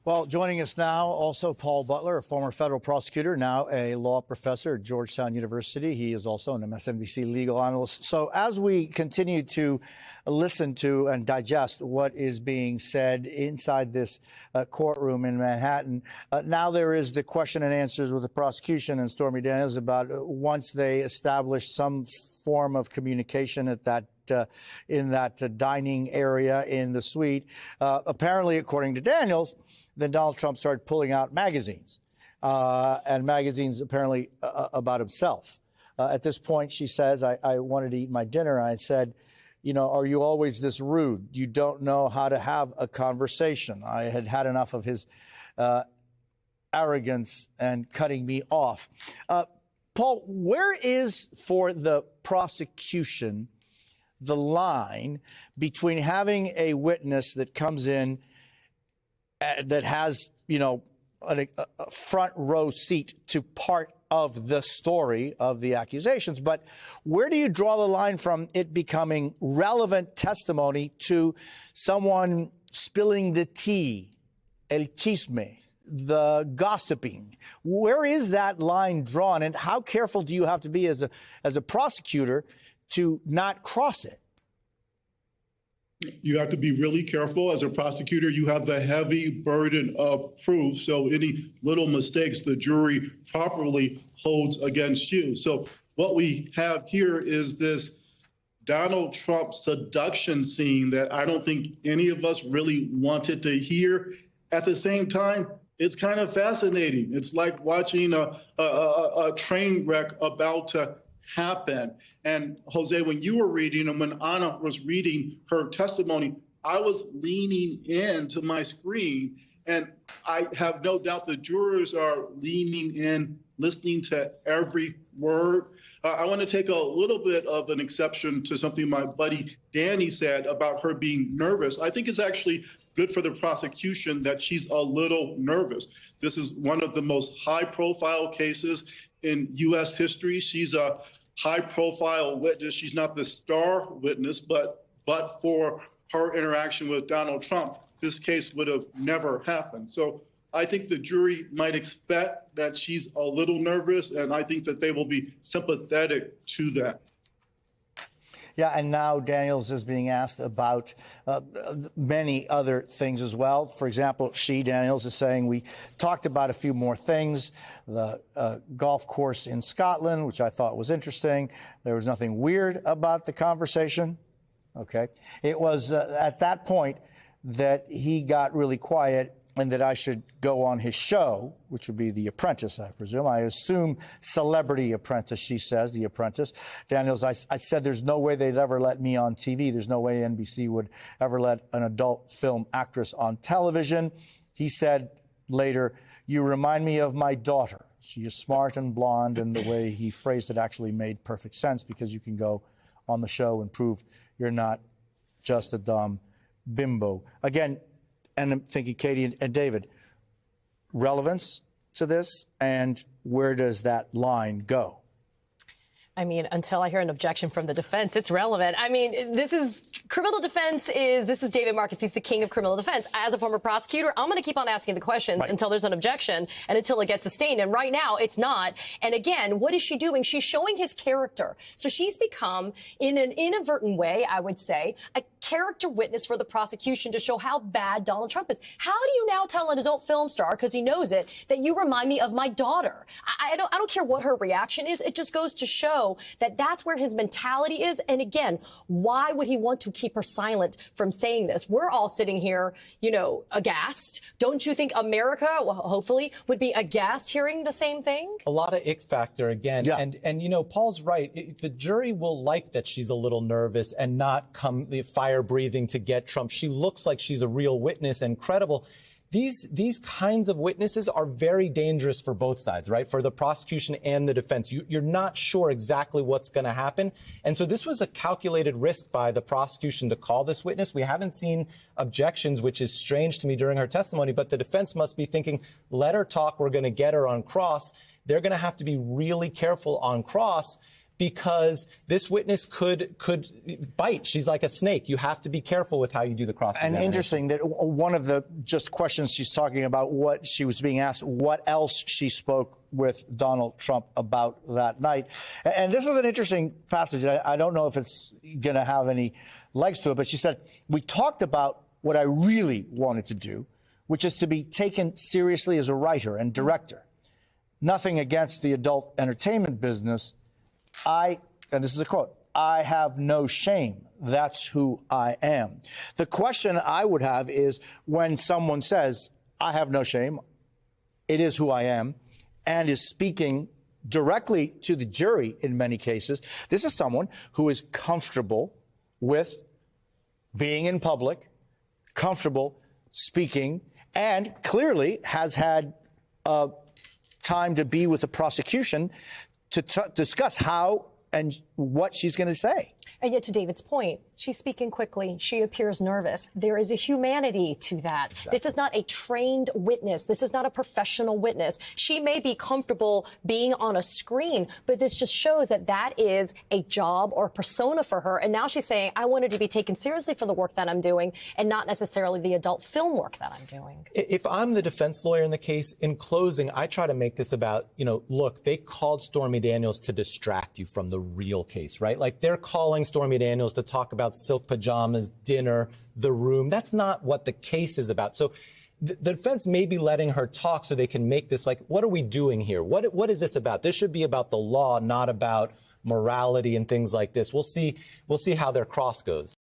Well, joining us now, also Paul Butler, a former federal prosecutor, now a law professor at Georgetown University. He is also an MSNBC legal analyst. So as we continue to listen to and digest what is being said inside this courtroom in Manhattan, now there is the question and answers with the prosecution and Stormy Daniels about once they establish some form of communication at that in that dining area in the suite. Apparently, according to Daniels, then Donald Trump started pulling out magazines, and magazines apparently about himself. At this point, she says, I wanted to eat my dinner. And I said, you know, are you always this rude? You don't know how to have a conversation. I had had enough of his arrogance and cutting me off. Paul, where is for the prosecution the line between having a witness that comes in that has, you know, a front row seat to part of the story of the accusations, but where do you draw the line from it becoming relevant testimony to someone spilling the tea, el chisme, the gossiping? Where is that line drawn, and how careful do you have to be as a prosecutor to not cross it? You have to be really careful. As a prosecutor, you have the heavy burden of proof. So any little mistakes, the jury properly holds against you. So what we have here is this Donald Trump seduction scene that I don't think any of us really wanted to hear. At the same time, it's kind of fascinating. It's like watching a train wreck about to happen. And Jose, when you were reading and when Anna was reading her testimony, I was leaning into my screen, and I have no doubt the jurors are leaning in, listening to every word. I want to take a little bit of an exception to something my buddy Danny said about her being nervous. I think it's actually good for the prosecution that she's a little nervous. This is one of the most high-profile cases in U.S. history. She's a high-profile witness. She's not the star witness, but for her interaction with Donald Trump, this case would have never happened. So I think the jury might expect that she's a little nervous, and I think that they will be sympathetic to that. Yeah, and now Daniels is being asked about many other things as well. For example, Daniels, is saying we talked about a few more things. The golf course in Scotland, which I thought was interesting. There was nothing weird about the conversation. Okay. It was at that point that he got really quiet and that I should go on his show, which would be The Apprentice, I presume. I assume Celebrity Apprentice, she says, The Apprentice. Daniels, I said there's no way they'd ever let me on TV. There's no way NBC would ever let an adult film actress on television. He said later, you remind me of my daughter. She is smart and blonde, and the way he phrased it actually made perfect sense, because you can go on the show and prove you're not just a dumb bimbo. Again, and I'm thinking, Katie and David, relevance to this, and where does that line go? I mean, until I hear an objection from the defense, it's relevant. I mean, this is David Marcus. He's the king of criminal defense. As a former prosecutor, I'm going to keep on asking the questions until there's an objection and until it gets sustained. And right now, it's not. And again, what is she doing? She's showing his character. So she's become, in an inadvertent way, I would say, a character witness for the prosecution to show how bad Donald Trump is. How do you now tell an adult film star, because he knows it, that you remind me of my daughter? I don't care what her reaction is. It just goes to show that that's where his mentality is. And again, why would he want to keep her silent from saying this? We're all sitting here, you know, aghast. Don't you think America, well, hopefully, would be aghast hearing the same thing? A lot of ick factor again. Yeah. And you know, Paul's right. The jury will like that she's a little nervous and not come fire breathing to get Trump. She looks like she's a real witness and credible. These kinds of witnesses are very dangerous for both sides, right? For the prosecution and the defense. You're not sure exactly what's going to happen. And so this was a calculated risk by the prosecution to call this witness. We haven't seen objections, which is strange to me during her testimony, but the defense must be thinking, let her talk, we're going to get her on cross. They're going to have to be really careful on cross because this witness could bite. She's like a snake. You have to be careful with how you do the cross-examination. And interesting that one of the just questions she's talking about, what she was being asked, what else she spoke with Donald Trump about that night. And this is an interesting passage. I don't know if it's going to have any legs to it, but she said, we talked about what I really wanted to do, which is to be taken seriously as a writer and director. Nothing against the adult entertainment business. And this is a quote, I have no shame. That's who I am. The question I would have is when someone says, I have no shame, it is who I am, and is speaking directly to the jury in many cases, this is someone who is comfortable with being in public, comfortable speaking, and clearly has had time to be with the prosecution to discuss how and what she's going to say. And yet, to David's point, she's speaking quickly. She appears nervous. There is a humanity to that. Exactly. This is not a trained witness. This is not a professional witness. She may be comfortable being on a screen, but this just shows that that is a job or a persona for her. And now she's saying, I wanted to be taken seriously for the work that I'm doing and not necessarily the adult film work that I'm doing. If I'm the defense lawyer in the case, in closing, I try to make this about, look, they called Stormy Daniels to distract you from the real case, right? Like they're calling Stormy Daniels to talk about silk pajamas, dinner, the room. That's not what the case is about. So the defense may be letting her talk so they can make this like, what are we doing here? What is this about? This should be about the law, not about morality and things like this. We'll see how their cross goes.